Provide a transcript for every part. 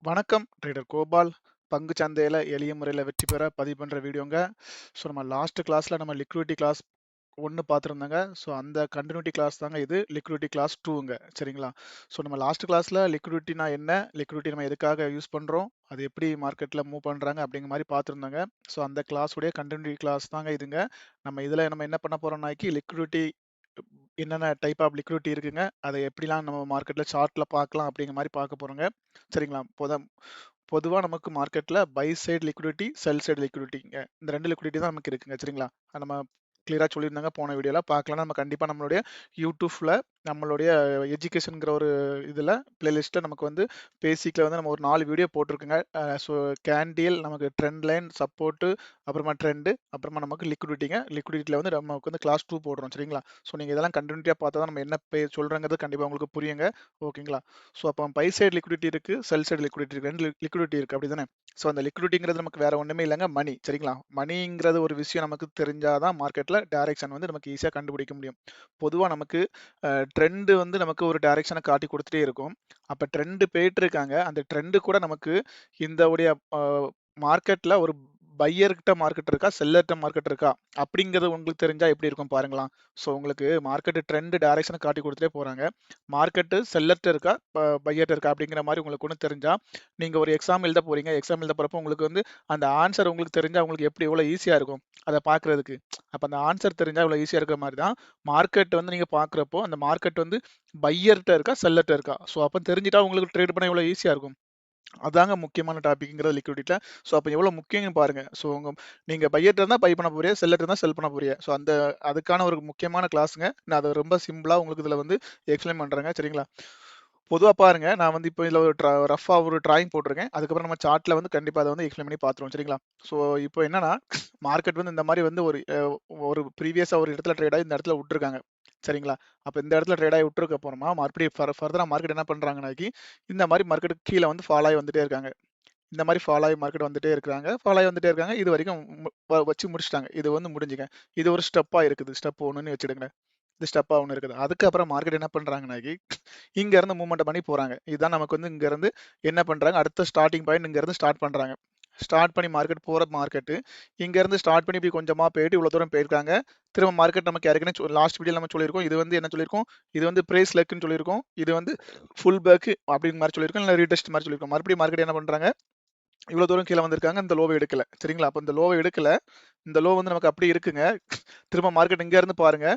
வணக்கம் ட்ரேடர் கோபால். பங்கு சந்தையில் எளிய முறையில் வெற்றி பெற பதிவு பண்ணுற வீடியோங்க. ஸோ நம்ம லாஸ்ட் கிளாஸில் நம்ம லிக்விடிட்டி கிளாஸ் ஒன்று பார்த்துருந்தாங்க. ஸோ அந்த கண்டினியூட்டி கிளாஸ் தாங்க இது லிக்விடிட்டி கிளாஸ் 2ங்க. சரிங்களா? ஸோ நம்ம லாஸ்ட் கிளாஸில் லிக்விடிட்டினா என்ன, லிக்விடிட்டி நம்ம எதுக்காக யூஸ் பண்ணுறோம், அது எப்படி மார்க்கெட்டில் மூவ் பண்ணுறாங்க அப்படிங்கிற மாதிரி பார்த்துருந்தாங்க. ஸோ அந்த கிளாஸுடைய கண்டினியூட்டி கிளாஸ் தாங்க இதுங்க. நம்ம இதில் நம்ம என்ன பண்ண போகிறோம்னாக்கி லிக்விடிட்டி என்னென்ன டைப் ஆஃப் லிக்விடிட்டி இருக்குங்க, அதை எப்படிலாம் நம்ம மார்க்கெட்டில் சார்ட்டில் பார்க்கலாம் அப்படிங்கிற மாதிரி பார்க்க போகிறோங்க. சரிங்களா? பொதுவாக நமக்கு மார்க்கெட்டில் buy side liquidity, sell side லிக்விடிட்டிங்க, இந்த ரெண்டு லிக்விடிட்டி தான் நமக்கு இருக்குங்க. சரிங்களா? அது நம்ம கிளியராக சொல்லியிருந்தாங்க போன வீடியோவில். பார்க்கலாம் நம்ம கண்டிப்பாக நம்மளுடைய யூடியூப்பில் நம்மளுடைய எஜுகேஷனுங்கிற ஒரு இதில் பிளேலிஸ்ட்டில் நமக்கு வந்து பேசிக்கில் வந்து நம்ம ஒரு 4 வீடியோ போட்டிருக்குங்க. ஸோ கேண்டில், நமக்கு ட்ரெண்ட் லைன், சப்போர்ட்டு, அப்புறமா ட்ரெண்டு, அப்புறமா நமக்கு லிக்விடிட்டிங்க. லிக்விடிட்டியில் வந்து நமக்கு வந்து கிளாஸ் 2 போடுறோம். சரிங்களா? ஸோ நீங்கள் இதெல்லாம் கண்டினியூட்டியாக பார்த்தா தான் நம்ம என்ன சொல்கிறோங்கிறது கண்டிப்பாக உங்களுக்கு புரியுங்க. ஓகேங்களா? ஸோ அப்போ பை சைடு லிக்விடிட்டி இருக்குது, செல் சைடு லிக்விடிட்டி இருக்குது, ரெண்டு லிக்விடிட்டி இருக்குது. அப்படி தானே? ஸோ அந்த லிக்விடிட்டிங்கிறது நமக்கு வேற ஒன்றுமே இல்லைங்க, மணி. சரிங்களா? மணிங்கிறது ஒரு விஷயம் நமக்கு தெரிஞ்சாதான் மார்க்கெட்டில் டைரக்ஷன் வந்து நமக்கு ஈஸியாக கண்டுபிடிக்க முடியும். பொதுவாக நமக்கு ட்ரெண்டு வந்து நமக்கு ஒரு டைரக்ஷனை காட்டி கொடுத்துட்டே இருக்கும். அப்போ ட்ரெண்டு போயிட்டு இருக்காங்க, அந்த ட்ரெண்டு கூட நமக்கு இந்த உடைய மார்க்கெட்டில் ஒரு பையர்கிட்ட மார்க்கெட் இருக்கா, செல்லர்கிட்ட மார்க்கெட் இருக்கா அப்படிங்கிறது உங்களுக்கு தெரிஞ்சா எப்படி இருக்கும் பாருங்களாம். ஸோ உங்களுக்கு மார்க்கெட்டு ட்ரெண்டு டைரக்ஷனை காட்டி கொடுத்துட்டே போகிறாங்க. மார்க்கெட்டு செல்லர்கிட்ட இருக்கா, பையர்கிட்ட இருக்கா அப்படிங்கிற மாதிரி உங்களுக்கு ஒன்று தெரிஞ்சா, நீங்கள் ஒரு எக்ஸாம் எழுத போகிறீங்க. எக்ஸாம் எழுத போகிறப்போ உங்களுக்கு வந்து அந்த ஆன்சர் உங்களுக்கு தெரிஞ்சால் உங்களுக்கு எப்படி எவ்வளோ ஈஸியாக இருக்கும் அதை பார்க்குறதுக்கு. அப்போ அந்த ஆன்சர் தெரிஞ்சால் இவ்வளோ ஈஸியாக இருக்கிற மாதிரி தான் மார்க்கெட் வந்து நீங்கள் பார்க்குறப்போ அந்த மார்க்கெட் வந்து பையர்கிட்ட இருக்கா, செல்லர்கிட்ட இருக்கா. ஸோ அப்போ தெரிஞ்சிட்டா உங்களுக்கு ட்ரேட் பண்ண எவ்வளோ ஈஸியாக இருக்கும். அதாங்க முக்கியமான டாபிக்ங்கிறது லிக்விடிட்டியில். ஸோ அப்போ எவ்வளோ முக்கியம்னு பாருங்க. ஸோ நீங்கள் பையர்கிட்ட இருந்தால் பை பண்ண போறீங்க, செல்லர்கிட்ட இருந்தால் செல் பண்ண போறீங்க. ஸோ அதுக்கான ஒரு முக்கியமான கிளாஸுங்க. நான் அதை ரொம்ப சிம்பிளாக உங்களுக்கு இதில் வந்து எக்ஸ்பிளைன் பண்ணுறேங்க. சரிங்களா? பொதுவாக பாருங்க, நான் வந்து இப்போ இதில் ஒரு ரஃபாக ஒரு டிராயிங் போட்டிருக்கேன். அதுக்கப்புறம் நம்ம சார்ட்டில் வந்து கண்டிப்பாக அதை வந்து எக்ஸ்பிளைன் பண்ணி பார்த்துருவோம். சரிங்களா? ஸோ இப்போ என்னன்னா, மார்க்கெட் வந்து இந்த மாதிரி வந்து ஒரு ப்ரீவியஸாக ஒரு இடத்துல ட்ரேட் ஆகி இந்த இடத்துல விட்டுருக்காங்க. சரிங்களா? அப்போ இந்த இடத்துல ட்ரேட் ஆகி விட்டுருக்க அப்புறமா மறுபடியும் ஃபர்தராக மார்க்கெட் என்ன பண்ணுறாங்கனாக்கி, இந்த மாதிரி மார்க்கெட்டுக்கு கீழே வந்து ஃபால் ஆகி வந்துட்டே இருக்காங்க. இந்த மாதிரி ஃபால் ஆகி மார்க்கெட் வந்துட்டே இருக்காங்க, ஃபால் ஆகி வந்துட்டே இருக்காங்க. இது வரைக்கும் வச்சு முடிச்சிட்டாங்க. இது வந்து முடிஞ்சுங்க. இது ஒரு ஸ்டெப்பாக இருக்குது. ஸ்டெப் 1ன்னு வச்சுடுங்க. இது ஸ்டெப்பாக ஒன்று இருக்குது. அதுக்கப்புறம் மார்க்கெட் என்ன பண்ணுறாங்கனாக்கி, இங்கேருந்து மூவ்மெண்ட் பண்ணி போகிறாங்க. இதுதான் நமக்கு வந்து இங்கேருந்து என்ன பண்ணுறாங்க, அடுத்த ஸ்டார்டிங் பாயிண்ட் இங்கேருந்து ஸ்டார்ட் பண்ணுறாங்க. ஸ்டார்ட் பண்ணி மார்க்கெட் போகிற மார்க்கெட்டு இங்கேருந்து ஸ்டார்ட் பண்ணி இப்படி கொஞ்சமாக போயிட்டு இவ்வளோ தூரம் போயிருக்காங்க. திரும்ப மார்க்கெட் நமக்கு ஏற்கனவே லாஸ்ட் வீடியோ நம்ம சொல்லியிருக்கோம். இது வந்து என்ன சொல்லியிருக்கோம், இது வந்து பிரைஸ் லெக்குன்னு சொல்லியிருக்கோம். இது வந்து ஃபுல் பேக் அப்படிங்கிற மாதிரி சொல்லியிருக்கோம், இல்லை ரீடெஸ்ட் மாதிரி சொல்லியிருக்கோம். மறுபடியும் மார்க்கெட் என்ன பண்ணுறாங்க, இவ்வளோ தூரம் கீழே வந்திருக்காங்க, இந்த லோவை எடுக்கல. சரிங்களா? அப்போ இந்த லோவை எடுக்கல, இந்த லோ வந்து நமக்கு அப்படி இருக்குங்க. திரும்ப மார்க்கெட் இங்க இருந்து பாருங்க,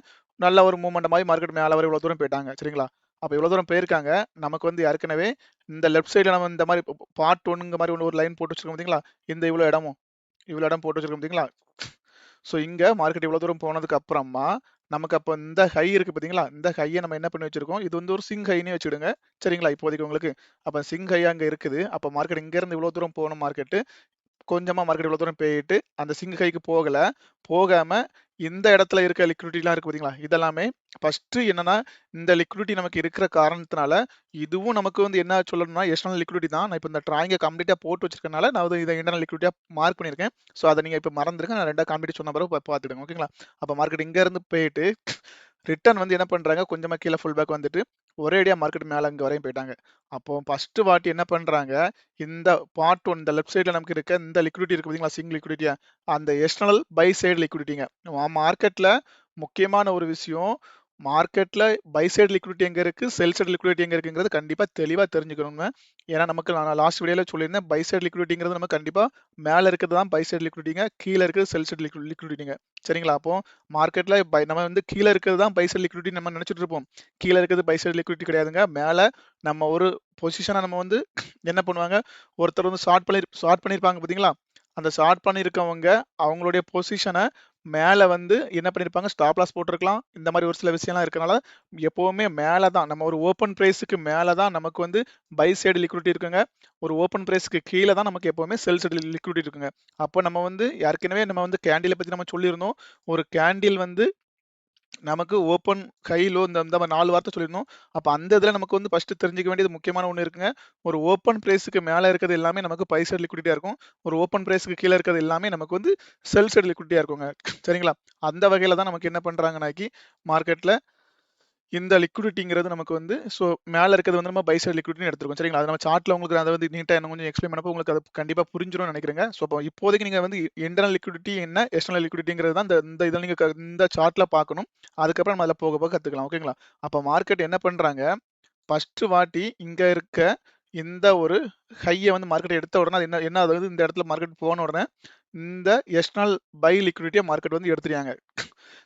நல்ல ஒரு மூவ்மெண்ட் மாதிரி மார்க்கெட் மேலே வரை இவ்வளோ தூரம் போயிட்டாங்க. சரிங்களா? அப்போ இவ்வளோ தூரம் போயிருக்காங்க. நமக்கு வந்து ஏற்கனவே இந்த லெஃப்ட் சைடில் நம்ம இந்த மாதிரி பார்ட் ஒன்னுங்க மாதிரி ஒரு லைன் போட்டு வச்சிருக்கோம் பார்த்தீங்களா, இந்த இவ்வளோ இடம் போட்டு வச்சிருக்கோம் பார்த்தீங்களா. ஸோ இங்கே மார்க்கெட் இவ்வளோ தூரம் போனதுக்கு அப்புறமா நமக்கு அப்போ இந்த ஹை இருக்குது பார்த்தீங்களா, இந்த ஹையை நம்ம என்ன பண்ணி வச்சிருக்கோம், இது வந்து ஒரு சிங் ஹைன்னு வச்சுடுங்க. சரிங்களா? இப்போதைக்கு உங்களுக்கு அப்போ சிங் ஹை அங்கே இருக்குது. அப்போ மார்க்கெட் இங்கேருந்து இவ்வளோ தூரம் போன மார்க்கெட்டு கொஞ்சமா மார்க்கெட் இவ்வளோ தூரம் போயிட்டு அந்த சிங் ஹைக்கு போகாம இந்த இடத்துல இருக்க லிக்விடிட்டிலாம் இருக்கு பார்த்தீங்களா, இதெல்லாமே ஃபர்ஸ்ட் என்னன்னா, இந்த லிக்விடிட்டி நமக்கு இருக்கிற காரணத்தினால இதுவும் நமக்கு வந்து என்ன சொல்லணும்னா எக்ஸ்டர்னல் லிக்விடிட்டி தான். நான் இப்போ இந்த டிராயிங்கை கம்ப்ளீட்டாக போட்டு வச்சிருக்கனால நான் வந்து இதை இன்டர்னல் லிக்விடிட்டியாக மார்க் பண்ணியிருக்கேன். ஸோ அதை நீங்கள் இப்போ மறந்துருங்க, நான் ரெண்டாக காம்படிட் சொன்ன பிறகு பார்த்துடுங்க. ஓகேங்களா? அப்போ மார்க்கெட் இங்கேருந்து போயிட்டு ரிட்டர்ன் வந்து என்ன பண்ணுறாங்க, கொஞ்சமாக கீழே ஃபுல் பேக் வந்துட்டு ஒரேடியாக மார்க்கெட் மேலே இங்கே வரையும் போயிட்டாங்க. அப்போ ஃபர்ஸ்ட் வாட்டி என்ன பண்ணுறாங்க, இந்த பார்ட் ஒன் இந்த லெஃப்ட் சைடில் நமக்கு இருக்க இந்த லிக்விடிட்டி இருக்கு பார்த்தீங்களா, சிங் லிக்விடிட்டியா, அந்த எக்ஸ்டர்னல் பை சைடு லிக்விடிட்டிங்க. மார்க்கெட்டில் முக்கியமான ஒரு விஷயம், மார்க்கெட்டில் பை சைடு லிக்விடிட்டி எங்கே இருக்குது, செல் சைடு லிக்விடிட்டி எங்கே இருக்குங்கிறது கண்டிப்பாக தெளிவாக தெரிஞ்சுக்கணுங்க. ஏன்னா நமக்கு நான் லாஸ்ட் வீடியோவில் சொல்லியிருந்தேன், பை சைடு லிக்விடிட்டிங்கிறது நம்ம கண்டிப்பாக மேலே இருக்கிறது தான் பை சைடு லிக்விடிட்டிங்க, கீழே இருக்கிறது செல் சைடு லிக்விடிட்டிங்க. சரிங்களா? அப்போ மார்க்கெட்டில் நம்ம வந்து கீழே இருக்கிறது தான் பை சைடு லிக்விடிட்டி நம்ம நினச்சிட்டு இருப்போம். கீழே இருக்கிறது பை சைடு லிக்விடிட்டி கிடையாதுங்க. மேலே நம்ம ஒரு பொசிஷனை நம்ம வந்து என்ன பண்ணுவாங்க, ஒருத்தர் வந்து ஷார்ட் பண்ணியிருப்பாங்க பார்த்தீங்களா, அந்த ஷார்ட் பண்ணியிருக்கவங்க அவங்களுடைய பொசிஷனை மேலே வந்து என்ன பண்ணியிருப்பாங்க, ஸ்டாப் லாஸ் போட்டிருக்கலாம். இந்த மாதிரி ஒரு சில விஷயம்லாம் இருக்கனால எப்போவுமே மேலே தான் நம்ம ஒரு ஓப்பன் ப்ரைஸுக்கு மேலே தான் நமக்கு வந்து பை சைடு லிக்விடிட்டி இருக்குங்க. ஒரு ஓப்பன் ப்ரைஸ்க்கு கீழே தான் நமக்கு எப்போவுமே செல் சைடு லிக்விடிட்டி இருக்குங்க. அப்போ நம்ம வந்து ஏற்கனவே நம்ம வந்து கேண்டிலை பற்றி நம்ம சொல்லியிருந்தோம். ஒரு கேண்டில் வந்து நமக்கு ஓப்பன் ஹை லோ இந்த 4 வார்த்தை சொல்லியிருந்தோம். அப்போ அந்த இதில் நமக்கு வந்து ஃபர்ஸ்ட் தெரிஞ்சுக்க வேண்டியது முக்கியமான ஒன்று இருக்குங்க. ஒரு ஓப்பன் பிரைஸுக்கு மேலே இருக்கிறது எல்லாமே நமக்கு பை சைடு லிக்விடிட்டியாக இருக்கும். ஒரு ஓப்பன் பிரைஸுக்கு கீழே இருக்கிறது எல்லாமே நமக்கு வந்து செல் சைடு லிக்விடிட்டியாக இருக்குங்க. சரிங்களா? அந்த வகையில் தான் நமக்கு என்ன பண்ணுறாங்கனாக்கி மார்க்கெட்டில் இந்த லிக்விடிட்டிங்கிறது நமக்கு வந்து ஸோ மேல இருக்கிறது வந்து நம்ம பை சைடு லிக்விடிட்டி எடுத்துருக்கோம் சரிங்களா. அது நம்ம சார்ட்ல உங்களுக்கு அதை வந்து நீட்டா இன்னும் கொஞ்சம் எக்ஸ்பிளைன் பண்ணப்போ உங்களுக்கு அது கண்டிப்பா புரிஞ்சிரும்னு நினைக்கிறேங்க. ஸோ இப்போ இப்போதைக்கு நீங்க வந்து இன்டர்னல் லிக்விடிட்டி என்ன, எக்ஸ்டர்னல் லிக்விடிட்டிங்கிறது தான் இந்த இதில் நீங்க இந்த சார்ட்ல பார்க்கணும். அதுக்கப்புறம் நம்ம அதில் போக போக கத்துக்கலாம். ஓகேங்களா. அப்போ மார்க்கெட் என்ன பண்றாங்க, ஃபர்ஸ்ட் வாட்டி இங்க இருக்க இந்த ஒரு ஹையை வந்து மார்க்கெட் எடுத்த உடனே அது என்ன என்ன அதாவது இந்த இடத்துல மார்க்கெட் போன உடனே இந்த எக்ஸ்டர்னல் பை லிக்விடிட்டியை மார்க்கெட் வந்து எடுத்துறாங்க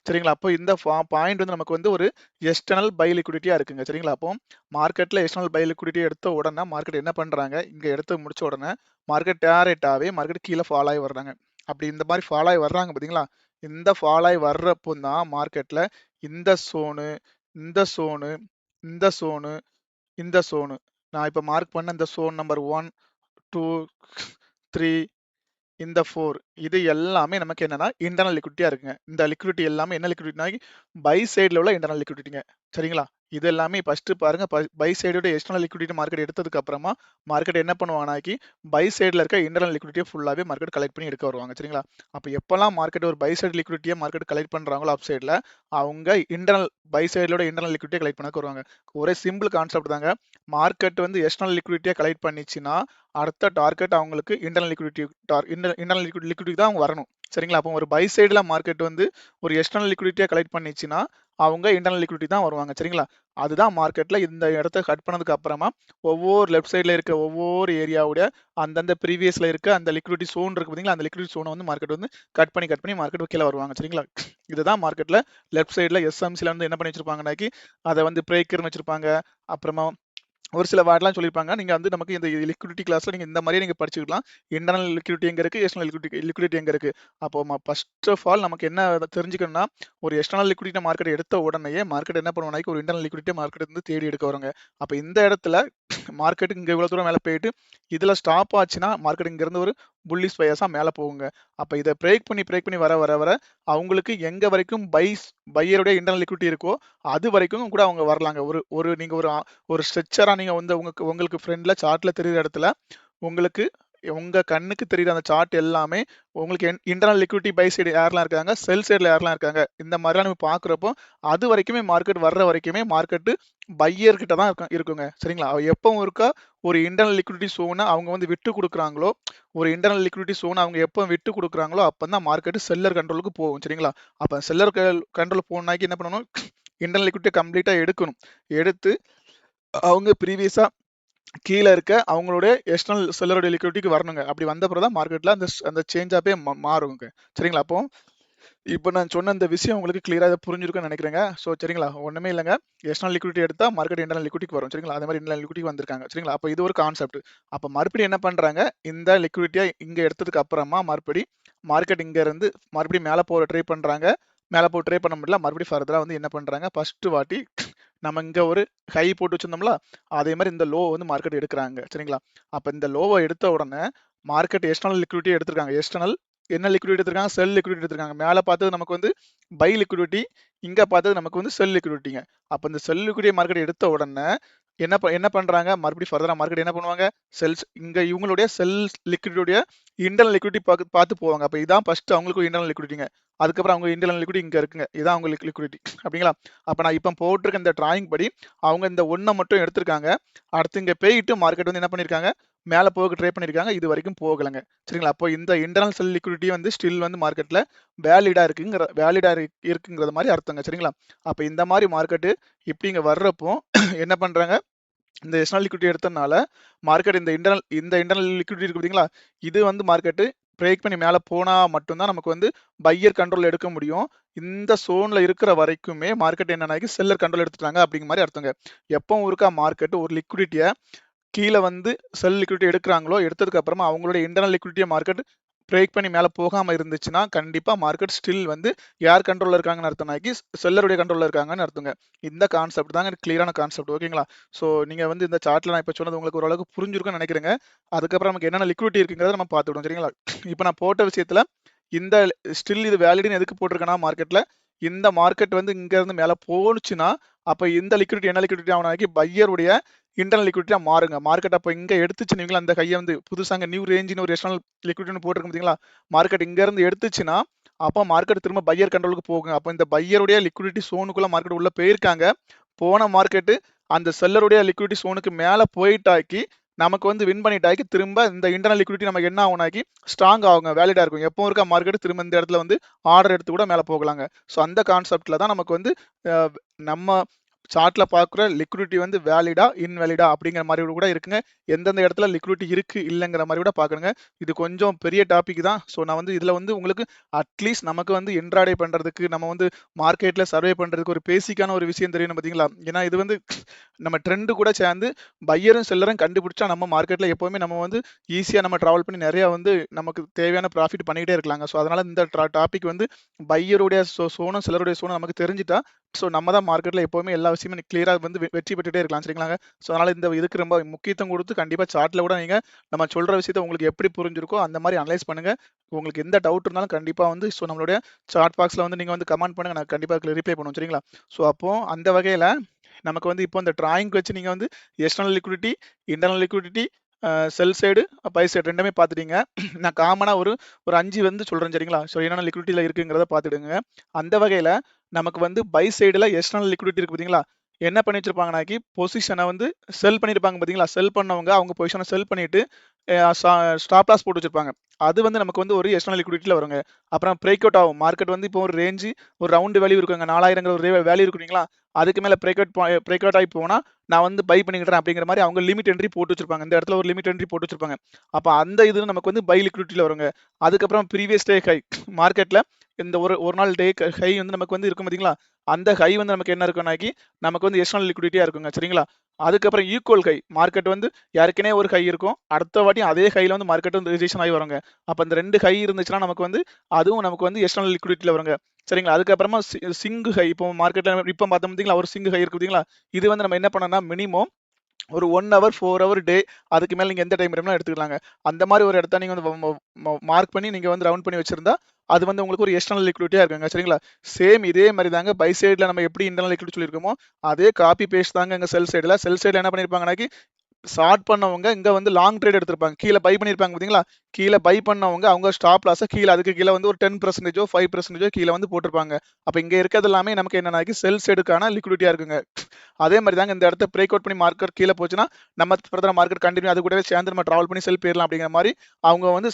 சரிங்களா. அப்போ இந்த பாயிண்ட் வந்து நமக்கு வந்து ஒரு எக்ஸ்டர்னல் பை லிக்விடிட்டியா இருக்குங்க சரிங்களா. அப்போ மார்க்கெட்ல எக்ஸ்டர்னல் பை லிக்விடிட்டி எடுத்த உடனே மார்க்கெட் என்ன பண்றாங்க, இங்க எடுத்து முடிச்ச உடனே மார்க்கெட் டேரக்டாவே மார்க்கெட் கீழே ஃபால் ஆகி வர்றாங்க. அப்படி இந்த மாதிரி ஃபால் ஆகி வர்றாங்க பாத்தீங்களா. இந்த ஃபால் ஆகி வர்றப்போ தான் மார்க்கெட்ல இந்த சோனு, இந்த சோனு, இந்த சோனு, இந்த சோனு, நான் இப்ப மார்க் பண்ண இந்த சோன் நம்பர் 1, 2, 3, இந்த 4 இது எல்லாமே நமக்கு என்னன்னா இன்டர்னல் லிக்விடிட்டியா இருக்குங்க. இந்த லிக்விடிட்டி எல்லாமே என்ன லிக்விடிட்டினா பை சைடுல உள்ள இன்டர்னல் லிக்விடிட்டிங்க சரிங்களா. இது எல்லாமே ஃபர்ஸ்ட் பாருங்க, பை சைடோட எக்ஸ்டர்னல் லிக்விடிட்டி மார்க்கெட் எடுத்ததுக்கு அப்புறமா மார்க்கெட் என்ன பண்ணுவாங்கனாக்கி பை சைடுல இருக்க இன்டர்னல் லிக்விடிட்டியை ஃபுல்லாவே மார்க்கெட் கலெக்ட் பண்ணி எடுக்க வருவாங்க சரிங்களா. அப்ப எப்பெல்லாம் மார்க்கெட் ஒரு பை சைடு லிக்விடிட்டியை மார்க்கெட் கலெக்ட் பண்றாங்களோ அப் சைடுல அவங்க இன்டர்னல் பை சைடோட இன்டர்னல் லிக்விடிட்டியை கலெக்ட் பண்ண வருவாங்க. ஒரே சிம்பிள் கான்செப்ட் தாங்க. மார்க்கெட் வந்து எக்ஸ்டர்னல் லிக்விடிட்டியை கலெக்ட் பண்ணிச்சுன்னா அடுத்த டார்கெட் அவங்களுக்கு இன்டர்னல் லிக்விடிட்டி தான் அவங்க வரணும் சரிங்களா. அப்போ ஒரு பை சைடுல மார்க்கெட் வந்து ஒரு எக்ஸ்டர்னல் லிக்விடிட்டியை கலெக்ட் பண்ணிச்சுன்னா அவங்க இன்டர்னல் லிக்விடிட்டி தான் வருவாங்க சரிங்களா. அதுதான் மார்க்கெட்ல இந்த இடத்த கட் பண்ணதுக்கு அப்புறமா ஒவ்வொரு லெஃப்ட் சைடுல இருக்க ஒவ்வொரு ஏரியாவுடைய அந்தந்த ப்ரீவியஸ்ல இருக்க அந்த லிக்விடிட்டி சோன் இருக்கு பாத்தீங்களா, அந்த லிக்விடிட்டி சோனை வந்து மார்க்கெட் வந்து கட் பண்ணி மார்க்கெட் கீழே வருவாங்க சரிங்களா. இதுதான் மார்க்கெட்ல லெஃப்ட் சைடுல எஸ்எம்சில வந்து என்ன பண்ணி வச்சிருப்பாங்கனாக்கி அதை வந்து பிரேக்கர்னு வச்சிருப்பாங்க. அப்புறமா ஒரு சில வேர்ட்லாம் சொல்லியிருப்பாங்க. நீங்க வந்து நமக்கு இந்த லிக்விடிட்டி கிளாஸ்ல நீங்க இந்த மாதிரியே நீங்க படிச்சுக்கலாம். இன்டர்னல் லிக்விடிட்டி எங்க இருக்கு, எக்ஸ்டர்னல் லிக்விடிட்டி எங்க இருக்கு. அப்போ ஃபர்ஸ்ட் ஆஃப் ஆல் நமக்கு என்ன தெரிஞ்சுக்கணும்னா, ஒரு எக்ஸ்டர்னல் லிக்விடிட்டி மார்க்கெட் எடுத்த உடனேயே மார்க்கெட் என்ன பண்ணுவாங்க, ஒரு இன்டர்னல் லிக்விடிட்டி மார்க்கெட் வந்து தேடி எடுக்க வருங்க. அப்ப இந்த இடத்துல மார்க்கெட் இங்க இவ்வளவு தூரம் மேல போயிட்டு இதுல ஸ்டாப் ஆச்சுன்னா மார்க்கெட் இங்க இருந்து ஒரு புல்லிஷ் பையஸா மேல போகுங்க. அப்ப இதை பிரேக் பண்ணி வர அவங்களுக்கு எங்க வரைக்கும் பையருடைய இன்டர்னல் லிக்விடிட்டி இருக்கோ அது வரைக்கும் கூட அவங்க வரலாங்க. ஒரு நீங்க ஒரு ஸ்ட்ரெச்சரா நீங்க வந்து உங்களுக்கு ஃப்ரெண்ட்ல சார்ட்ல தெரியுற இடத்துல உங்களுக்கு உங்க கண்ணுக்கு தெரியுற அந்த சார்ட் எல்லாமே உங்களுக்கு இன்டர்னல் லிக்விடிட்டி பை சைடு யாரெல்லாம் இருக்காங்க, செல் சைடுல யாரெல்லாம் இருக்காங்க, இந்த மாதிரிலாம் நம்ம பாக்குறப்போ அது வரைக்குமே மார்க்கெட் வர்ற வரைக்குமே மார்க்கெட் பையர் கிட்ட தான் இருக்குங்க சரிங்களா. எப்பவும் இருக்கா ஒரு இன்டர்னல் லிக்விடிட்டி சோனை அவங்க வந்து விட்டு கொடுக்குறாங்களோ, ஒரு இன்டர்னல் லிக்விடிட்டி சோனை அவங்க எப்போ விட்டு கொடுக்குறாங்களோ அப்பதான் மார்க்கெட் செல்லர் கண்ட்ரோலுக்கு போகும் சரிங்களா. அப்ப செல்லர் கண்ட்ரோல் போனாக்கி என்ன பண்ணணும், இன்டர்னல் லிக்விடிட்டி கம்ப்ளீட்டா எடுக்கணும். எடுத்து அவங்க ப்ரீவியஸா கீழே இருக்க அவங்களுடைய எக்ஸ்டர்னல் செல்லருடைய லிக்விடிட்டிக்கு வரணுங்க. அப்படி வந்த பிறகு தான் மார்க்கெட்ல அந்த சேஞ்சாவே மாறுங்க சரிங்களா. அப்போ இப்போ நான் சொன்ன இந்த விஷயம் உங்களுக்கு கிளியரா இதை புரிஞ்சிருக்கும்னு நினைக்கிறேங்க. ஸோ சரிங்களா, ஒண்ணுமே இல்லைங்க. எக்ஸ்டர்னல் லிக்விடிட்டி எடுத்தா மார்க்கெட் இன்டர்னல் லிக்விடிட்டிக்கு வரும் சரிங்களா. அதே மாதிரி இன்டர்னல் லிக்விடிட்டி வந்திருக்காங்க சரிங்களா. அப்போ இது ஒரு கான்செப்ட். அப்போ மறுபடியும் என்ன பண்றாங்க, இந்த லிக்விடிட்டியை இங்க எடுத்ததுக்கு அப்புறமா மார்க்கெட் இங்க இருந்து மறுபடியும் மேல போற ட்ரை பண்றாங்க. மேல போய் ட்ரை பண்ண முடியல, மறுபடியும் ஃபர்தரா வந்து என்ன பண்றாங்க, ஃபர்ஸ்ட் வாட்டி நம்ம இங்க ஒரு ஹை போட்டு வச்சிருந்தோம்ல, அதே மாதிரி இந்த லோ வந்து மார்க்கெட் எடுக்கிறாங்க சரிங்களா. அப்ப இந்த லோவை எடுத்த உடனே மார்க்கெட் எக்ஸ்டர்னல் லிக்விடிட்டி எடுத்திருக்காங்க. எக்ஸ்டர்னல் என்ன லிக்விடிட்டி எடுத்திருக்காங்க, செல் லிக்விடிட்டி எடுத்திருக்காங்க. மேல பார்த்தது நமக்கு வந்து பை லிக்விடிட்டி, இங்க பார்த்தது நமக்கு வந்து செல் லிக்விடிட்டிங்க. அப்ப இந்த செல் லிக்விடிட்டி மார்க்கெட் எடுத்த உடனே என்ன பண்றாங்க, மறுபடியும் ஃபர்தரா மார்க்கெட் என்ன பண்ணுவாங்க, செல்ஸ் இங்க இவங்களுடைய செல் லிக்விடிட்டியுடைய இன்டர்னல் லிக்விடிட்டி பார்த்து போவாங்க. அப்ப இதான் ஃபர்ஸ்ட் அவங்களுக்கு இன்டர்னல் லிக்விடிட்டிங்க. அதுக்கப்புறம் அவங்க இன்டர்னல் லிக்விடிட்டி இங்க இருக்குங்க, இதான் அவங்க லிக்விடிட்டி அப்படிங்களா. அப்ப நான் இப்ப போட்டிருக்க இந்த டிராயிங் படி அவங்க இந்த ஒன்றை மட்டும் எடுத்திருக்காங்க. அடுத்து இங்க போயிட்டு மார்க்கெட் வந்து என்ன பண்ணிருக்காங்க, மேல போக ட்ரை பண்ணிருக்காங்க, இது வரைக்கும் போகலங்க சரிங்களா. அப்போ இந்த இன்டர்னல் செல் லிக்விடிட்டி வந்து ஸ்டில் வந்து மார்க்கெட்ல வேலிடா இருக்குங்கிறது மாதிரி அர்த்தங்க சரிங்களா. அப்ப இந்த மாதிரி மார்க்கெட் இப்படி இங்க வர்றப்போ என்ன பண்றாங்க, இந்த எக்ஸ்டர்னல் லிக்விடிட்டி எடுத்தனால மார்க்கெட் இந்த இன்டர்னல் லிக்விடிட்டி இருக்கு பாத்தீங்களா, இது வந்து மார்க்கெட் பிரேக் பண்ணி மேல போனா மட்டும்தான் நமக்கு வந்து பையர் கண்ட்ரோல் எடுக்க முடியும். இந்த சோன்ல இருக்கிற வரைக்குமே மார்க்கெட் என்னன்னா செல்லர் கண்ட்ரோல் எடுத்துட்டாங்க அப்படிங்கிற மாதிரி அர்த்தங்க. எப்பவும் இருக்கா மார்க்கெட் ஒரு லிக்விடிட்டியை கீழே வந்து செல் லிக்விடிட்டி எடுக்கிறாங்களோ, எடுத்ததுக்கு அப்புறமா அவங்களுடைய இன்டர்னல் லிக்விடிட்டியை மார்க்கெட் பிரேக் பண்ணி மேல போகாம இருந்துச்சுன்னா கண்டிப்பா மார்க்கெட் ஸ்டில் வந்து யார் கண்ட்ரோல்ல இருக்காங்கன்னு அர்த்தம்னாக்கி செல்லருடைய கண்ட்ரோல்ல இருக்காங்கன்னு அர்த்தங்க. இந்த கான்செப்ட் தாங்க கிளியரான கான்செப்ட் ஓகேங்களா. ஸோ நீங்க வந்து இந்த சார்ட்ல நான் இப்போ சொன்னது உங்களுக்கு ஓரளவுக்கு புரிஞ்சிருக்கும்னு நினைக்கிறேங்க. அதுக்கப்புறம் நமக்கு என்னென்ன லிக்விடிட்டி இருக்குங்கிறத நம்ம பார்த்துவிடும் சரிங்களா. இப்போ நான் போட்ட விஷயத்துல இந்த ஸ்டில் இது வேலிடுன்னு எதுக்கு போட்டிருக்கேன்னா, மார்க்கெட்ல இந்த மார்க்கெட் வந்து இங்க இருந்து மேல போனுச்சுன்னா அப்ப இந்த லிக்விடிட்டி என்ன லிக்விடிட்டி ஆகுனாக்கி பையருடைய இன்டர்னல் லிக்விடிட்டியா மாறுங்க. மார்க்கெட் அப்ப இங்க எடுத்துச்சுன்னு அந்த கையை வந்து புதுசாங்க நியூ ரேஞ்சின்னு ஒரு எக்ஸ்டர்னல் லிக்விடிட்டி போட்டிருக்கும் பாத்தீங்களா, மார்க்கெட் இங்க இருந்து எடுத்துச்சுன்னா அப்ப மார்க்கெட் திரும்ப பையர் கண்ட்ரோலுக்கு போகுங்க. அப்ப இந்த பையருடைய லிக்விடிட்டி சோனுக்குள்ள மார்க்கெட் உள்ள போயிருக்காங்க, போன மார்க்கெட்டு அந்த செல்லருடைய லிக்விடிட்டி சோனுக்கு மேலே போயிட்டாக்கி நமக்கு வந்து வின் பண்ணிட்டாக்கி திரும்ப இந்த இன்டர்னல் லிக்விடிட்டி நமக்கு என்ன ஆகுனாக்கி ஸ்ட்ராங் ஆகுங்க, வேலிடா இருக்கும். எப்போ இருக்க மார்க்கெட் திரும்ப இந்த இடத்துல வந்து ஆர்டர் எடுத்து கூட மேலே போகலாங்க. ஸோ அந்த கான்செப்ட்ல தான் நமக்கு வந்து நம்ம சார்ட்ல பார்க்குற லிக்விடிட்டி வந்து வேலிடா இன்வேலிடா அப்படிங்கிற மாதிரி கூட இருக்குங்க. எந்தெந்த இடத்துல லிக்விடிட்டி இருக்கு இல்லைங்கிற மாதிரி கூட பார்க்கணுங்க. இது கொஞ்சம் பெரிய டாபிக் தான். ஸோ நான் வந்து இதில் வந்து உங்களுக்கு அட்லீஸ்ட் நமக்கு வந்து இன்ட்ராடே பண்ணுறதுக்கு நம்ம வந்து மார்க்கெட்டில் சர்வே பண்ணுறதுக்கு ஒரு பேசிக்கான ஒரு விஷயம் தெரியணும் பார்த்தீங்களா. ஏன்னா இது வந்து நம்ம ட்ரெண்டு கூட சேர்ந்து பையரும் செல்லரும் கண்டுபிடிச்சா நம்ம மார்க்கெட்டில் எப்போவுமே நம்ம வந்து ஈஸியாக நம்ம ட்ராவல் பண்ணி நிறையா வந்து நமக்கு தேவையான ப்ராஃபிட் பண்ணிக்கிட்டே இருக்கலாங்க. ஸோ அதனால் இந்த டாபிக் வந்து பையருடைய சோனும் செல்லருடைய சோனும் நமக்கு தெரிஞ்சுட்டா ஸோ நம்ம தான் மார்க்கெட்டில் எப்போவுமே எல்லா விஷயமும் கிளியராக வந்து வெற்றி பெற்றுட்டே இருக்கலாம். சரிங்களாங்க. ஸோ அதனால் இந்த இதுக்கு ரொம்ப முக்கியத்துவம் கொடுத்து கண்டிப்பாக சார்ட்டில் கூட நீங்கள் நம்ம சொல்கிற விஷயத்த உங்களுக்கு எப்படி புரிஞ்சிருக்கோ அந்த மாதிரி அனலைஸ் பண்ணுங்கள். உங்களுக்கு எந்த டவுட் இருந்தாலும் கண்டிப்பாக வந்து ஸோ நம்மளுடைய சார்ட் பாக்ஸில் வந்து நீங்கள் வந்து கமெண்ட் பண்ணுங்கள், நான் கண்டிப்பாக ரிப்ளை பண்ணுவோம். சரிங்களா. ஸோ அப்போது அந்த வகையில் நமக்கு வந்து இப்போ இந்த டிராயிங் வச்சு நீங்கள் வந்து external liquidity, internal liquidity, sell side buy side ரெண்டுமே பார்த்துட்டீங்க. நான் காமனாக ஒரு 5 வந்து சொல்கிறேன். சரிங்களா. ஸோ என்னென்ன லிக்விடிட்டியில் இருக்குங்கிறத பார்த்துடுங்க. அந்த வகையில் நமக்கு வந்து பை சைடில் எக்ஸ்டர்னல் லிக்விடிட்டி இருக்குது பார்த்தீங்களா. என்ன பண்ணி வச்சிருப்பாங்கனாக்கி பொசிஷனை வந்து செல் பண்ணியிருப்பாங்க பார்த்தீங்களா. செல் பண்ணவங்க அவங்க பொசிஷனை செல் பண்ணிட்டு ஸ்டாப் லாஸ் போட்டு வச்சிருப்பாங்க. அது வந்து நமக்கு வந்து ஒரு எக்ஸ்டர்னல் லிக்விடிட்டியில் வருங்க. அப்புறம் பிரேக் அவுட் ஆகும் மார்க்கெட் வந்து இப்போ ஒரு ரேஞ்சு ஒரு ரவுண்டு வேல்யூ இருக்குங்க, 4000 ஒரு வேல்யூ இருக்குங்களா. அதுக்கு மேலே பிரேக் அவுட் ஆகி போனால் நான் வந்து பை பண்ணிக்கிறேன் அப்படிங்கிற மாதிரி அவங்க லிமிட் என்ட்ரி போட்டு வச்சிருப்பாங்க. இந்த இடத்துல ஒரு லிமிட் என்ட்ரி போட்டு வச்சிருப்பாங்க. அப்போ அந்த இது நமக்கு வந்து பை லிக்விடிட்டியில் வருங்க. அதுக்கப்புறம் ப்ரீவியஸ் டே ஹை மார்க்கெட்டில் இந்த ஒரு நாள் டே ஹை வந்து நமக்கு வந்து இருக்கும் பார்த்தீங்களா. அந்த ஹை வந்து நமக்கு என்ன இருக்குன்னாக்கி நமக்கு வந்து எக்ஸ்டர்னல் லிக்விடிட்டியாக இருக்குங்க. சரிங்களா. அதுக்கப்புறம் ஈக்குவல் ஹை மார்க்கெட் வந்து ஏற்கனவே ஒரு ஹை இருக்கும், அடுத்த வாட்டி அதே ஹையில் வந்து மார்க்கெட் வந்து ரிஜெக்ஷன் ஆகி வருங்க. அப்போ இந்த 2 ஹை இருந்துச்சுன்னா நமக்கு வந்து அதுவும் நமக்கு வந்து எக்ஸ்டர்னல் லிக்விடிட்டியில் வருங்க. சரிங்களா. அதுக்கப்புறமா சிங்கு ஹை இப்போ மார்க்கெட்டில் இப்போ பார்த்தோம் பார்த்தீங்களா ஒரு சிங்கு ஹை இருக்கு பார்த்தீங்களா. இது வந்து நம்ம என்ன பண்ணோம்னா மினிமம் ஒரு 1 ஹவர் 4 ஹவர் டே அதுக்கு மேலே நீங்கள் எந்த டைம் வேணும்னா எடுத்துக்கலாங்க. அந்த மாதிரி ஒரு இடத்த நீங்கள் வந்து மார்க் பண்ணி நீங்கள் வந்து ரவுண்ட் பண்ணி வச்சிருந்தா அது வந்து உங்களுக்கு ஒரு எக்ஸ்டர்னல் லிக்விடிட்டியாக இருக்குங்க. சரிங்களா. சேம் இதே மாதிரி தாங்க பை சைடில் நம்ம எப்படி இன்டர்னல் லிக்விடிட்டி சொல்லியிருக்கோமோ அதே காப்பி பேஸ்ட் தாங்க எங்கள் செல் சைடில் என்ன பண்ணியிருப்பாங்கனாக்கி ஷார்ட் பண்ணவங்க இங்க வந்து லாங் ட்ரேட் எடுத்திருப்பாங்க, கீழே பை பண்ணியிருப்பாங்க பார்த்தீங்களா. கீழே பை பண்ணவங்க அவங்க ஸ்டாப் லாஸை கீழே அதுக்கு கீழே வந்து ஒரு 10% 5% கீழே வந்து போட்டிருப்பாங்க. அப்போ இங்கே இருக்கிறது எல்லாமே நமக்கு என்னன்னாக்கி செல் சைடுக்கான லிக்விடிட்டியாக இருக்குங்க. அதே மாதிரி தாங்க இந்த இடத்த பிரேக் அவுட் பண்ணி மார்க்கெட் கீழே போச்சுன்னா நம்ம ஃபர்தர் மார்க்கெட் கண்டினியூ அது கூடவே சேர்ந்து நம்ம ட்ராவல் பண்ணி செல் போயிடலாம் அப்படிங்கிற மாதிரி அவங்க வந்து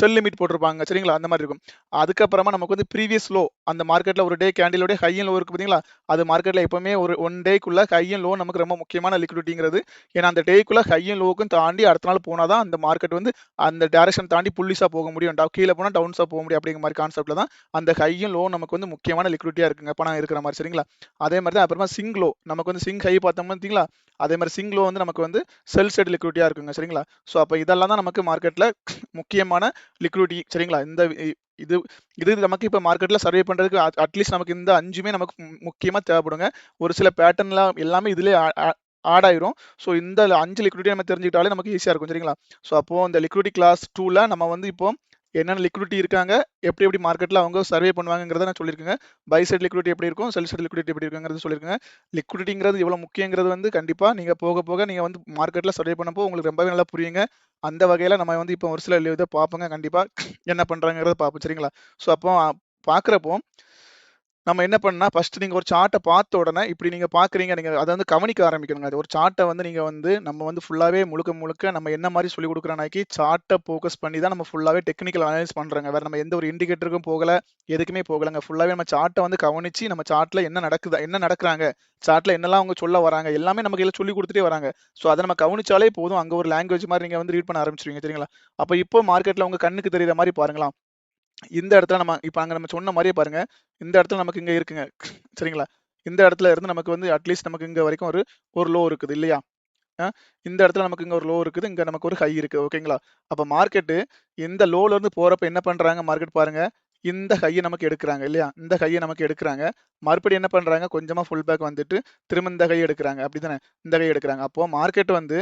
செல் லிமிட் போட்டிருப்பாங்க. சரிங்களா. அந்த மாதிரி இருக்கும். அதுக்கப்புறமா நமக்கு வந்து ப்ரீவியஸ் லோ அந்த மார்க்கெட்டில் ஒரு டே கேண்டிலோட ஹை அண்ட் லோ இருக்குது பார்த்தீங்களா. அது மார்க்கெட்டில் எப்பவுமே ஒரு 1 டேக்குள்ள ஹை அண்ட் லோ நமக்கு ரொம்ப முக்கியமான லிக்விடிட்டிங்கிறது. ஏன்னா அந்த டேக்குள்ள ஹையும் லோக்கும் தாண்டி அடுத்த நாள் போனால் தான் அந்த மார்க்கெட் வந்து அந்த டைரக்ஷன் தாண்டி புள்ளிஸாக போக முடியும், கீழே போனால் டவுன்ஸாக போக முடியும் அப்படிங்கிற மாதிரி கான்செப்ட்ல தான் அந்த ஹையும் லோ நமக்கு வந்து முக்கியமான லிக்விடிட்டியாக இருக்குங்க பணம் இருக்கிற மாதிரி. சரிங்களா. அதே மாதிரி தான் அப்புறமா சிங் லோ நமக்கு வந்து சிங் ஹை பார்த்தோம்னா பார்த்தீங்களா. அதே மாதிரி சிங் லோ வந்து நமக்கு வந்து செல் சைடு லிக்விடிட்டியாக இருக்குங்க. சரிங்களா. ஸோ அப்போ இதெல்லாம் தான் நமக்கு மார்க்கெட்டில் முக்கியமான லிக்விடிட்டி. சரிங்களா. இந்த இது இது நமக்கு இப்போ மார்க்கெட்டில் சர்வே பண்ணுறதுக்கு அட்லீஸ்ட் நமக்கு இந்த 5மே நமக்கு முக்கியமாக தேவைப்படுங்க. ஒரு சில பேட்டர்ன்லாம் எல்லாமே இதிலே ஆட் ஆயிரும். ஸோ இந்த 5 லிக்விடிட்டி நம்ம தெரிஞ்சுக்கிட்டாலே நமக்கு ஈஸியாக இருக்கும். சரிங்களா. ஸோ அப்போ இந்த லிக்விடிட்டி கிளாஸ் 2ல நம்ம வந்து இப்போ என்னென்ன லிக்விடிட்டி இருக்காங்க, எப்படி மார்க்கெட்டில் அவங்க சர்வே பண்ணுவாங்கிறத நான் சொல்லியிருக்கேங்க. பை சைட் லிக்விடிட்டி எப்படி இருக்கும், செல் சைட் லிக்விடிட்டி எப்படி இருக்குங்கிறது சொல்லியிருக்கேங்க. லிக்விடிட்டிங்கிறது எவ்வளோ முக்கியங்கிறது வந்து கண்டிப்பாக நீங்கள் போக போக நீங்கள் வந்து மார்க்கெட்டில் சர்வே பண்ணப்போ உங்களுக்கு ரொம்பவே நல்லா புரியுங்க. அந்த வகையில் நம்ம வந்து இப்போ ஒரு சில இதை பார்ப்போங்க. கண்டிப்பாக என்ன பண்ணுறாங்கிறத பார்ப்போம். சரிங்களா. ஸோ அப்போ பார்க்குறப்போ நம்ம என்ன பண்ணா ஃபர்ஸ்ட் நீங்க ஒரு சார்ட்டை பார்த்த உடனே இப்படி நீங்க பாக்குறீங்க, நீங்க அதை வந்து கவனிக்க ஆரம்பிக்கணுங்க. அது ஒரு சார்ட்டை வந்து நீங்க வந்து நம்ம வந்து ஃபுல்லாவே முழுக்க நம்ம என்ன மாதிரி சொல்லி கொடுக்குறோம்னாக்கி சார்ட்டை ஃபோக்கஸ் பண்ணி தான் நம்ம ஃபுல்லாவே டெக்னிக்கல் அனலைஸ் பண்றோங்க. வேற நம்ம எந்த ஒரு இண்டிகேட்டருக்கும் போகல, எதுக்குமே போகலங்க. ஃபுல்லாவே நம்ம சார்ட்டை வந்து கவனிச்சு நம்ம சார்ட்ல என்ன நடக்குது, என்ன நடக்குறாங்க, சார்ட்ல என்னெல்லாம் அவங்க சொல்ல வராங்க, எல்லாமே நமக்கு எல்லாம் சொல்லி கொடுத்துட்டே வராங்க. ஸோ அதை நம்ம கவனிச்சாலே போதும். அங்க ஒரு லாங்குவேஜ் மாதிரி நீங்க வந்து ரீட் பண்ண ஆரம்பிச்சிருவீங்க. சரிங்களா. அப்போ இப்போ மார்க்கெட்ல உங்க கண்ணுக்கு தெரியுற மாதிரி பாருங்களா. இந்த இடத்துல நம்ம இப்ப அங்க நம்ம சொன்ன மாதிரியே பாருங்க. இந்த இடத்துல நமக்கு இங்க இருக்குங்க. சரிங்களா. இந்த இடத்துல இருந்து நமக்கு வந்து அட்லீஸ்ட் நமக்கு இங்க வரைக்கும் ஒரு லோ இருக்குது இல்லையா. இந்த இடத்துல நமக்கு இங்க ஒரு லோ இருக்குது, இங்க நமக்கு ஒரு ஹை இருக்கு. ஓகேங்களா. அப்ப மார்க்கெட்டு இந்த லோல இருந்து போறப்ப என்ன பண்றாங்க மார்க்கெட் பாருங்க. இந்த ஹையை நமக்கு எடுக்கிறாங்க இல்லையா. இந்த ஹையை நமக்கு எடுக்கிறாங்க. மறுபடியும் என்ன பண்றாங்க, கொஞ்சமா ஃபுல் பேக் வந்துட்டு திரும்ப இந்த ஹை எடுக்கிறாங்க. அப்படித்தானே. இந்த ஹை எடுக்கிறாங்க. அப்போ மார்க்கெட் வந்து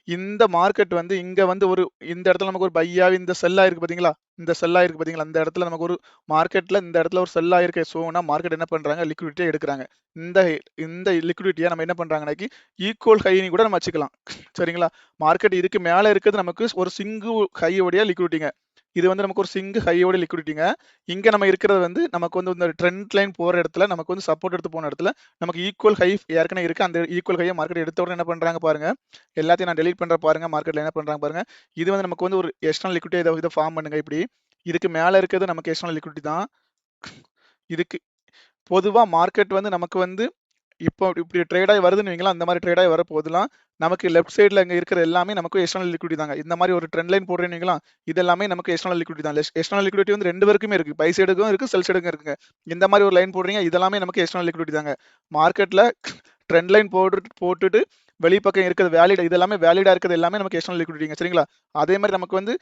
இந்த மார்க்கெட் வந்து இங்க வந்து ஒரு இந்த இடத்துல நமக்கு ஒரு பையா இந்த செல்லா இருக்கு பாத்தீங்களா. இந்த செல்லா இருக்கு பாத்தீங்களா. இந்த இடத்துல நமக்கு ஒரு மார்க்கெட்ல இந்த இடத்துல ஒரு செல்லா இருக்கு. சோனா மார்க்கெட் என்ன பண்றாங்க, லிக்விடிட்டியை எடுக்கிறாங்க. இந்த இந்த லிக்விடிட்டியை நம்ம என்ன பண்றாங்கன்னாக்கி ஈக்குவல் ஹைனி கூட நம்ம வச்சுக்கலாம். சரிங்களா. மார்க்கெட் இதுக்கு மேல இருக்கிறது நமக்கு ஒரு சிங்கிள் ஹையோடைய லிக்விடிட்டிங்க. இது வந்து நமக்கு ஒரு சிங்க் ஹையோட லிக்விடிட்டிங்க. இங்க நம்ம இருக்கிறது வந்து நமக்கு வந்து இந்த ட்ரெண்ட் லைன் போற இடத்துல நமக்கு வந்து சப்போர்ட் எடுத்து போன இடத்துல நமக்கு ஈக்குவல் ஹை ஏற்கனவே இருக்கு. அந்த ஈக்குவல் ஹையை மார்க்கெட் எடுத்த உடனே என்ன பண்றாங்க பாருங்க. எல்லாத்தையும் நான் டெலீட் பண்ற பாருங்க. மார்க்கெட்ல என்ன பண்றாங்க பாருங்க. இது வந்து நமக்கு வந்து ஒரு எக்ஸ்டர்னல் லிக்விடிட்டி இதை ஃபார்ம் பண்ணுங்க இப்படி. இதுக்கு மேல இருக்கிறது நமக்கு எக்ஸ்டர்னல் லிக்விடிட்டி தான். இதுக்கு பொதுவா மார்க்கெட் வந்து நமக்கு வந்து இப்போ இப்படி ட்ரேட் ஆகி வருதுன்னு வைங்களா, அந்த மாதிரி ட்ரேட் ஆகி வர போதெல்லாம் நமக்கு லெஃப்ட் சைடில் இங்கே இருக்கிற எல்லாமே நமக்கு எக்ஸ்டர்னல் லிக்விடிட்டி தாங்க. இந்த மாதிரி ஒரு ட்ரெண்ட் லைன் போடுறேன்னு வைங்களா, இது எல்லாமே நமக்கு எக்ஸ்டர்னல் லிக்விடிட்டி தான். எக்ஸ்டர்னல் லிக்விடிட்டி வந்து ரெண்டு பேருக்குமே இருக்கு. பை சைடுக்கும் இருக்கு, செல் சைடுக்கும் இருக்குங்க. இந்த மாதிரி ஒரு லைன் போடுறீங்க, இதெல்லாமே நமக்கு எக்ஸ்டர்னல் லிக்விடிட்டி தாங்க. மார்க்கெட்ல ட்ரெண்ட் லைன் போட்டுட்டு வெளிப்பக்கம் இருக்கிறது வேலிட், இது எல்லாமே வேலிடா இருக்கிறது எல்லாமே நமக்கு எக்ஸ்டர்னல் லிக்விடிட்டிங்க. சரிங்களா? அதே மாதிரி நமக்கு வந்து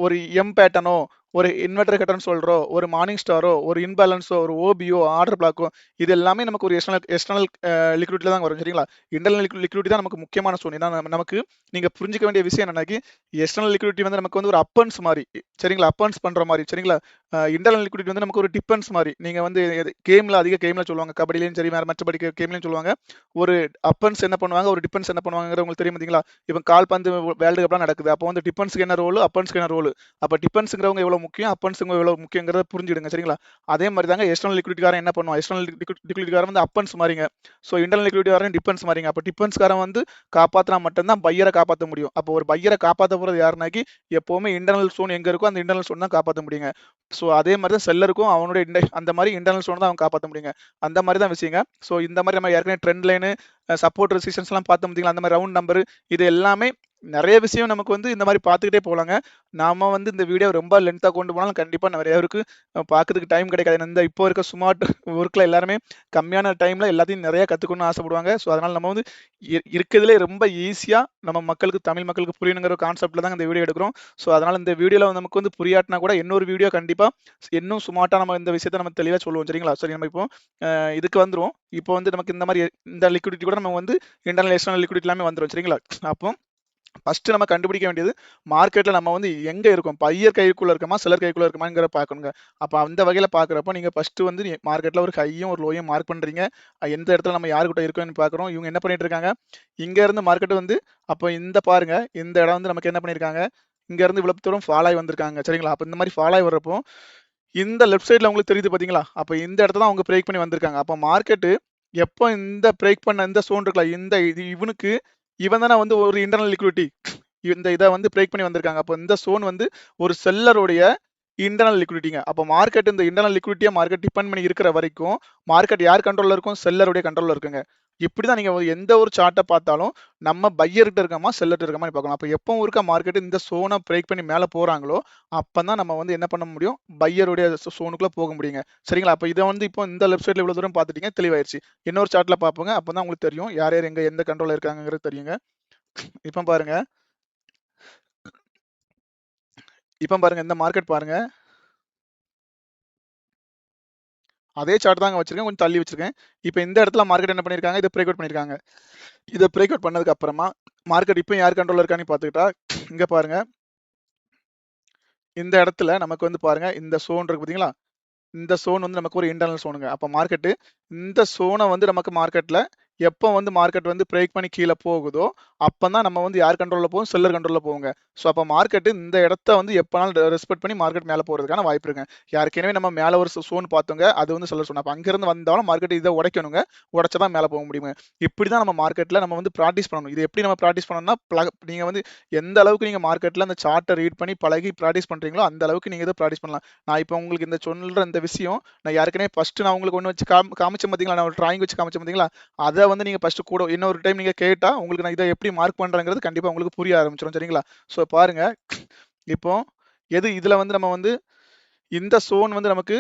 ஒரு எம் பேட்டர்னோ, ஒரு இன்வெர்டர் கட்டர்னு சொல்றோம், ஒரு மார்னிங் ஸ்டாரோ, ஒரு இன்பேலன்ஸோ, ஒரு ஓபியோ, ஆர்டர் பிளாக்கோ, இது எல்லாமே நமக்கு ஒரு எக்ஸ்டர்னல் லிக்விடிட்டில தான் வரும். சரிங்களா? இன்டர்னல் லிக்விடிட்டி தான் நமக்கு முக்கியமான சோன். ஏன்னா நமக்கு நீங்க புரிஞ்சுக்க வேண்டிய விஷயம் என்னன்னா, எக்ஸ்டர்னல் லிக்விடிட்டி வந்து நமக்கு வந்து ஒரு அப்பன்ஸ் மாதிரி. சரிங்களா? அப்பன்ஸ் பண்ற மாதிரி. சரிங்களா? இன்டர்னல் லிக்விடிட்டி வந்து நமக்கு ஒரு டிபென்ஸ் மாதிரி. நீங்க வந்து அதிக கேம்ல சொல்லுவாங்க, கபடிலையும் சரி, வேற மற்றபடி கேம்லையும் சொல்லுவாங்க. ஒரு அப்பன்ஸ் என்ன பண்ணுவாங்க, ஒரு டிபென்ஸ் என்ன பண்ணுவாங்கிறது உங்களுக்கு தெரியும் பாத்தீங்களா? இப்போ கால்பந்து வேர்ல்டு கப்லாம் நடக்குது. அப்போ வந்து டிபென்ஸ்க்கு என்ன ரோல், அப்பன்ஸ்க்கு என்ன ரோல். அப்ப டிபென்ஸ்ங்கிறவங்க எவ்வளவு முக்கியம், அப்பன்ஸ்ங்க எவ்வளவு முக்கியங்கிறத புரிஞ்சிடுங்க. சரிங்களா? அதே மாதிரி தாங்க எக்ஸ்டர்னல் லிக்விடிட்டிக்காரன் என்ன பண்ணுவான், எக்ஸ்டர்னல் லிக்விடிட்டிக்காரன் வந்து அப்பன்ஸ் மாதிரிங்க. ஸோ இன்டர்னல் லிக்விடிட்டிக்காரன் டிபென்ஸ் மாதிரிங்க. அப்ப டிபென்ஸ்காரன் வந்து காப்பாத்தினா மட்டும்தான் பையரை காப்பாற்ற முடியும். அப்போ ஒரு பையரை காப்பாற்ற போறது யாருனாக்கி எப்பவுமே இன்டர்னல் சோன் எங்க இருக்கோ அந்த இன்டர்னல் சோன் தான் காப்பாற்ற முடியுங்க. ஸோ அதே மாதிரி தான் செல்லருக்கும் அவனுடைய அந்த மாதிரி இன்டர்னல் சோன் தான் அவன் காப்பாற்ற முடியுங்க. அந்த மாதிரி தான் விஷயங்க. ஸோ இந்த மாதிரி நம்ம ஏற்கனவே ட்ரெண்ட் லைனு, சப்போர்ட் ரெசிஸ்டன்ஸ் எல்லாம் பார்த்து பார்த்தீங்களா, அந்த மாதிரி ரவுண்ட் நம்பர், இது எல்லாமே நிறைய விஷயம் நமக்கு வந்து இந்த மாதிரி பார்த்துக்கிட்டே போகலாங்க. நாம வந்து இந்த வீடியோ ரொம்ப லென்த்தாக கொண்டு போனாலும் கண்டிப்பாக நிறைய பேருக்கு பார்க்கறதுக்கு டைம் கிடைக்காது. இந்த இப்போ இருக்க ஸ்மார்ட் ஒர்க்கில் எல்லாருமே கம்மியான டைமில் எல்லாத்தையும் நிறைய கற்றுக்கணும்னு ஆசைப்படுவாங்க. ஸோ அதனால் நம்ம வந்து இருக்கிறதுலே ரொம்ப ஈஸியாக நம்ம மக்களுக்கு, தமிழ் மக்களுக்கு புரியணுங்கிற கான்செப்டில் தான் இந்த வீடியோ எடுக்கிறோம். ஸோ அதனால் இந்த வீடியோவில் நமக்கு வந்து புரியாட்டினா கூட இன்னொரு வீடியோ கண்டிப்பாக இன்னும் ஸ்மார்ட்டாக நம்ம இந்த விஷயத்தை நம்ம தெளிவாக சொல்லுவோம். சரிங்களா? சரி, நம்ம இப்போ இதுக்கு வந்துடும். இப்போ வந்து நமக்கு இந்த மாதிரி இந்த லிக்விடிட்டி கூட நம்ம வந்து இன்டர்னல் எக்ஸ்டர்னல் லிக்விடிட்டி எல்லாமே வந்துடும். சரிங்களா? அப்போ ஃபர்ஸ்ட் நம்ம கண்டுபிடிக்க வேண்டியது மார்க்கெட்ல நம்ம வந்து எங்க இருக்கோம், பையர் கைக்குள்ள இருக்கமா, செல்லர் கைக்குள்ள இருக்கமாங்கிற பார்க்கணுங்க. அப்ப அந்த வகையில பாக்குறப்ப நீங்க ஃபர்ஸ்ட் வந்து மார்க்கெட்ல ஒரு ஹையும் ஒரு லோயும் மார்க் பண்றீங்க. எந்த இடத்துல நம்ம யாருக்கிட்ட இருக்கோம்னு பாக்குறோம். இவங்க என்ன பண்ணிட்டு இருக்காங்க, இங்க இருந்து மார்க்கெட் வந்து அப்ப இந்த பாருங்க, இந்த இடம் வந்து நமக்கு என்ன பண்ணிருக்காங்க, இங்க இருந்து இவ்வளவு தூரம் ஃபால் ஆகி வந்திருக்காங்க. சரிங்களா? அப்ப இந்த மாதிரி ஃபால் ஆகி வர்றப்போ இந்த லெஃப்ட் சைட்ல உங்களுக்கு தெரியுது பாத்தீங்களா, அப்ப இந்த இடத்த தான் அவங்க பிரேக் பண்ணி வந்திருக்காங்க. அப்ப மார்க்கெட் எப்போ இந்த பிரேக் பண்ண இந்த சோன் இருக்குல்ல, இந்த இவனுக்கு இவன் தானே வந்து ஒரு இன்டர்னல் லிக்விடிட்டி, இந்த இதை வந்து பிரேக் பண்ணி வந்திருக்காங்க. அப்போ இந்த சோன் வந்து ஒரு செல்லருடைய இன்டர்னல் லிக்விடிட்டிங்க. அப்போ மார்க்கெட் இந்த இன்டர்னல் லிக்விடிட்டியா மார்க்கெட் டிபெண்ட் பண்ணி இருக்கிற வரைக்கும் மார்க்கெட் யார் கண்ட்ரோல்ல இருக்கும், செல்லருடைய கண்ட்ரோல்ல இருக்குங்க. இப்படிதான் நீங்க எந்த ஒரு சார்ட்டை பார்த்தாலும் நம்ம பையர்கிட்ட இருக்கமா செல்லர்கிட்ட இருக்கமான்னு பார்க்கணும். அப்போ எப்பவும் இருக்க மார்க்கெட் இந்த சோனை பிரேக் பண்ணி மேலே போறாங்களோ அப்பதான் நம்ம வந்து என்ன பண்ண முடியும், பையருடைய சோனுக்குள்ள போக முடியுங்க. சரிங்களா? அப்போ இதை வந்து இப்போ இந்த லெஃப்ட் சைட்ல இவ்வளவு தூரம் பார்த்துட்டீங்க, தெளிவாயிருச்சு. இன்னொரு சார்ட்ல பார்ப்போங்க. அப்பதான் உங்களுக்கு தெரியும் யார் யார் எங்க எந்த கண்ட்ரோல்ல இருக்காங்கிறது தெரியுங்க. இப்போ பாருங்க, இந்த மார்க்கெட் பாருங்க. அதே சார்ட் தாங்க வச்சிருக்கேன், கொஞ்சம் தள்ளி வச்சிருக்கேன். இப்போ இந்த இடத்துல மார்க்கெட் என்ன பண்ணிருக்காங்க, இதை பிரேக் அவுட் பண்ணிருக்காங்க. இதை பிரேக் அவுட் பண்ணதுக்கு அப்புறமா மார்க்கெட் இப்போ யார் கண்ட்ரோல்ல இருக்கான்னு பார்த்துக்கிட்டா, இங்க பாருங்க, இந்த இடத்துல நமக்கு வந்து பாருங்க இந்த சோன் இருக்கு பாத்தீங்களா, இந்த சோன் வந்து நமக்கு ஒரு இன்டர்னல் சோனுங்க. அப்ப மார்க்கெட் இந்த சோனை வந்து நமக்கு மார்க்கெட்ல எப்போ வந்து மார்க்கெட் வந்து பிரேக் பண்ணி கீழே போகுதோ அப்பதான் நம்ம வந்து யார் கண்ட்ரோல்ல போகும், செல்லர் கண்ட்ரோல்ல போகுங்க. ஸோ அப்போ மார்க்கெட் இந்த இடத்த வந்து எப்பனாலும் ரெஸ்பெக்ட் பண்ணி மார்க்கெட் மேலே போறதுக்கான வாய்ப்பு இருக்குங்க. ஏற்கனவே நம்ம மேலே ஒரு சோன் பார்த்தோங்க, அது வந்து செல்லர் சோன். அப்போ அங்கிருந்து வந்தாலும் மார்க்கெட் இதை உடைக்கணுங்க, உடைச்சதான் மேலே போக முடியுங்க. இப்படிதான் நம்ம மார்க்கெட்ல நம்ம வந்து ப்ராக்டிஸ் பண்ணணும். இது எப்படி நம்ம ப்ராக்டிஸ் பண்ணணும்னா, நீங்க வந்து எந்த அளவுக்கு நீங்க மார்க்கெட்ல அந்த சார்ட்டை ரீட் பண்ணி பழகி ப்ராக்டிஸ் பண்றீங்களோ அந்த அளவுக்கு நீங்க இதை ப்ராக்டிஸ் பண்ணலாம். நான் இப்போ உங்களுக்கு இந்த சொல்ற இந்த விஷயம் நான் ஏற்கனவே ஃபர்ஸ்ட் நான் உங்களுக்கு ஒன்று வச்சு காமிச்சேன் பார்த்தீங்களா, நான் ஒரு டிராயிங் வச்சு காமிச்சேன் பார்த்தீங்களா, அதை வந்து நீங்க ஃபர்ஸ்ட் கூட இன்னொரு டைம் நீங்க கேட்டா உங்களுக்கு நான் இதை எப்படி மார்க் பண்றேங்கிறது கண்டிப்பா உங்களுக்கு புரிய ஆரம்பிச்சிடும். சரிங்களா? ஸோ பாருங்க, இப்போ இதுல வந்து நம்ம வந்து இந்த சோன் வந்து நமக்கு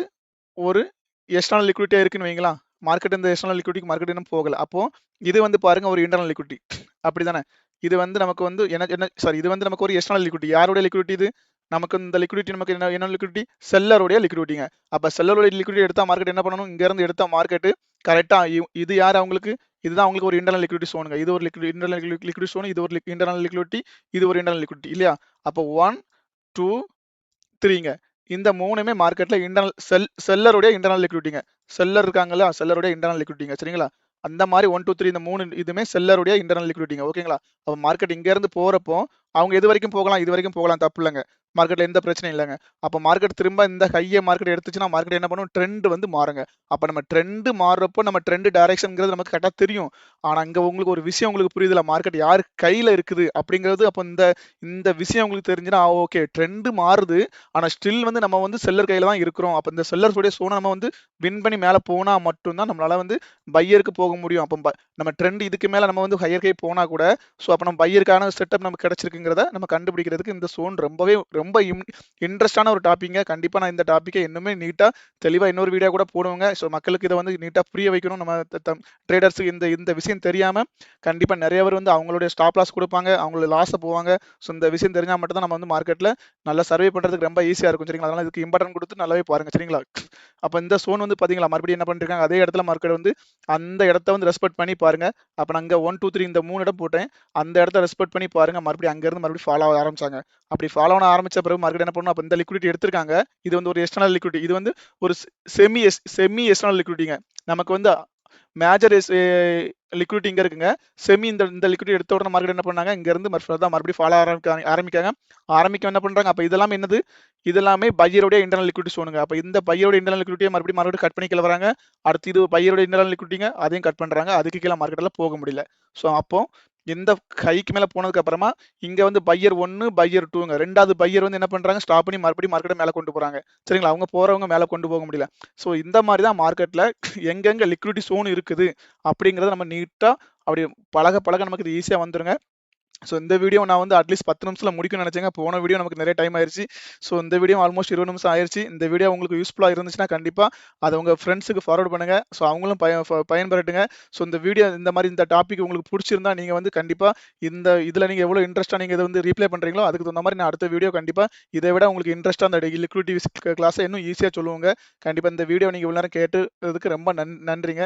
ஒரு எக்ஸ்டர்னல் லிக்விடிட்டியா இருக்குன்னு வைங்களா, மார்க்கெட் இந்த எக்ஸ்டர்னல் லிக்விடிட்டி மார்க்கெட் இன்னும் போகல. அப்போ இது வந்து பாருங்க ஒரு இன்டர்னல் லிக்விடிட்டி, அப்படிதானே? இது வந்து நமக்கு வந்து என்ன சாரி, இது வந்து நமக்கு ஒரு எக்ஸ்டர்னல் லிக்விடிட்டி. யாருடைய லிக்விடிட்டி இது? நமக்கு இந்த லிக்விடிட்டி நமக்கு என்ன லிக்விடிட்டி, செல்லருடைய லிக்விடிட்டிங்க. அப்ப செல்லருடைய லிக்விடிட்டி எடுத்தா மார்க்கெட் என்ன பண்ணணும், இங்க இருந்து எடுத்தா மார்க்கெட் கரெக்டா இது யார் அவங்களுக்கு, இதுதான் அவங்களுக்கு ஒரு இன்டர்னல் லிக்விடிட்டி சோனுங்க. இது ஒரு இன்டர்னல் லிக்விடிட்டி சோன், இது ஒரு இன்டர்னல் லிக்விடிட்டி, இது ஒரு இன்டர்னல் லிக்விடிட்டி இல்லையா? அப்போ 1 2 3ங்க. இந்த மூணுமே மார்க்கெட்ல இன்டர்னல் செல்லருடைய இன்டர்னல் லிக்விடிட்டிங்க. செல்லர் இருக்காங்கல்ல, செல்லருடைய இன்டர்னல் லிக்விடிட்டிங்க. சரிங்களா? அந்த மாதிரி 1 2 3 இந்த மூணு இதுமே செல்லருடைய இன்டர்னல் லிக்விடிட்டிங்க. ஓகேங்களா? அப்ப மார்க்கெட் இங்க இருந்து போறப்போ அவங்க எது வரைக்கும் போகலாம், இது வரைக்கும் போகலாம், தப்பு இல்லைங்க. மார்க்கெட்ல எந்த பிரச்சனையும் இல்லைங்க. அப்ப மார்க்கெட் திரும்ப இந்த ஹையை மார்க்கெட் எடுத்துச்சுன்னா மார்க்கெட் என்ன பண்ணும், ட்ரெண்ட் வந்து மாறுங்க. அப்ப நம்ம ட்ரெண்ட் மாறுறப்போ நம்ம ட்ரெண்ட் டைரக்ஷன்ங்கிறது நமக்கு கரெக்டா தெரியும். ஆனா இங்க உங்களுக்கு ஒரு விஷயம் உங்களுக்கு புரியுதுல, மார்க்கெட் யாரு கையில இருக்குது அப்படிங்கிறது. அப்ப இந்த இந்த விஷயம் உங்களுக்கு தெரிஞ்சுன்னா ஓகே, ட்ரெண்ட் மாறுது, ஆனா ஸ்டில் வந்து நம்ம வந்து செல்லர் கையில தான் இருக்கிறோம். அப்ப இந்த செல்லர்ஸ் உடைய சோனை நம்ம வந்து வின் பண்ணி மேல போனா மட்டும்தான் நம்மளால வந்து பையருக்கு போக முடியும். அப்ப நம்ம ட்ரெண்ட் இதுக்கு மேல நம்ம வந்து ஹையர் கை போனா கூட, ஸோ அப்ப நம்ம பையருக்கான செட்டப் நமக்கு கிடைச்சிருக்குங்கிறத நம்ம கண்டுபிடிக்கிறதுக்கு இந்த சோன் ரொம்பவே ரொம்ப இன்ட்ரெஸ்டான ஒரு டாபிக்ங்க. கண்டிப்பா நான் இந்த டாப்பிக்கை இன்னுமே நீட்டா தெளிவா இன்னொரு வீடியோ கூட போடுவேங்க. ஸோ மக்களுக்கு இதை வந்து நீட்டா புரிய வைக்கணும். நம்ம ட்ரேடர்ஸுக்கு இந்த இந்த விஷயம் தெரியாம கண்டிப்பா நிறைய பேர் வந்து அவங்களுடைய ஸ்டாப் லாஸ் கொடுப்பாங்க, அவங்களோட லாஸை போவாங்க. ஸோ இந்த விஷயம் தெரிஞ்சா மட்டும் தான் நம்ம வந்து மார்க்கெட்ல நல்லா சர்வே பண்றதுக்கு ரொம்ப ஈஸியா இருக்கும். சரிங்களா? அதனால இதுக்கு இம்பார்ட்டன்ட் கொடுத்து நல்லாவே பாருங்க. சரிங்களா? அப்ப இந்த சோன் வந்து பாத்தீங்களா, மறுபடியும் என்ன பண்ணிருக்காங்க, அதே இடத்துல மார்க்கெட் வந்து அந்த இடத்த வந்து ரெஸ்பெக்ட் பண்ணி பாருங்க. அப்ப நான் அங்க 1 2 3 இந்த 3 இடம் போட்டேன். அந்த இடத்த ரெஸ்பெக்ட் பண்ணி பாருங்க. மறுபடியும் அங்க இருந்து மறுபடியும் ஃபாலோ ஆக ஆரம்பிச்சாங்க. அப்படி ஃபாலோ ஆன ஆரம்பிச்ச பிறகு மார்க்கெட் என்ன பண்ணணும், அப்ப இந்த லிக்விடிட்டி எடுத்திருக்காங்க. இது வந்து ஒரு எக்ஸ்டர்னல் லிக்விடிட்டி. இது வந்து ஒரு செமி எக்ஸ்டர்னல் லிக்விடிட்டிங்க. நமக்கு வந்து மேஜர் லிக்விடிட்டி இங்க இருக்குங்க. செமி இந்த இந்த லிக்விடிட்டி எடுத்த உடனே மார்க்கெட் என்ன பண்ணாங்க, இங்க இருந்து மறுபடியும் ஃபாலோ ஆரம்பிக்க என்ன பண்றாங்க. அப்ப இதெல்லாம் என்னது, இதெல்லாமே பையருடைய இன்டர்னல் லிக்விடிட்டி சோனுங்க. அப்ப இந்த பையருடைய இன்டர்னல் லிக்விடிட்டியை மறுபடியும் கட் பண்ணி கீழ வராங்க. அடுத்து இது பையருடைய இன்டர்னல் லிக்விடிட்டிங்க, அதையும் கட் பண்றாங்க. அதுக்கு கீழே மார்க்கெட்ல போக முடியல. ஸோ அப்போ இந்த ஹைக்கு மேல போனதுக்கு அப்புறமா இங்க வந்து பையர் 1 பையர் 2ங்க, ரெண்டாவது பையர் வந்து என்ன பண்றாங்க, ஸ்டாப் பண்ணி மறுபடியும் மார்க்கெட்டை மேல கொண்டு போறாங்க. சரிங்களா? அவங்க போறவங்க மேல கொண்டு போக முடியல. ஸோ இந்த மாதிரி தான் மார்க்கெட்ல எங்கெங்க லிக்விடிட்டி சோன் இருக்குது அப்படிங்கறத நம்ம நீட்டா அப்படி பழக பழக நமக்கு இது ஈஸியா வந்துருங்க. ஸோ இந்த வீடியோ நான் வந்து அட்லீஸ்ட் 10 நிமிஷத்துல முடிக்கணும்னு நினைச்சேங்க. போன வீடியோ நமக்கு நிறைய டைம் ஆயிருச்சு. ஸோ இந்த வீடியோ ஆல்மோஸ்ட் 20 நிமிஷம் ஆயிருச்சு. இந்த வீடியோ உங்களுக்கு யூஸ்ஃபுல்லா இருந்துச்சுன்னா கண்டிப்பா அதை உங்க ஃப்ரெண்ட்ஸுக்கு ஃபார்வர்ட் பண்ணுங்க. ஸோ அவங்களும் பயன்பெறட்டுங்க. ஸோ இந்த வீடியோ இந்த மாதிரி இந்த டாபிக் உங்களுக்கு பிடிச்சிருந்தா நீங்க வந்து கண்டிப்பா இதுல நீங்க எவ்வளவு இன்ட்ரெஸ்டா நீங்க இதை வந்து ரீப்ளை பண்றீங்களோ அதுக்கு தகுந்த மாதிரி நான் அடுத்த வீடியோ கண்டிப்பா இதை விட உங்களுக்கு இன்ட்ரெஸ்டா அந்த லிக்விடிட்டி கிளாஸை இன்னும் ஈஸியா சொல்லுவாங்க. கண்டிப்பா இந்த வீடியோ நீங்க இவ்வளவு நேரம் கேட்டதுக்கு ரொம்ப நன்றிங்க.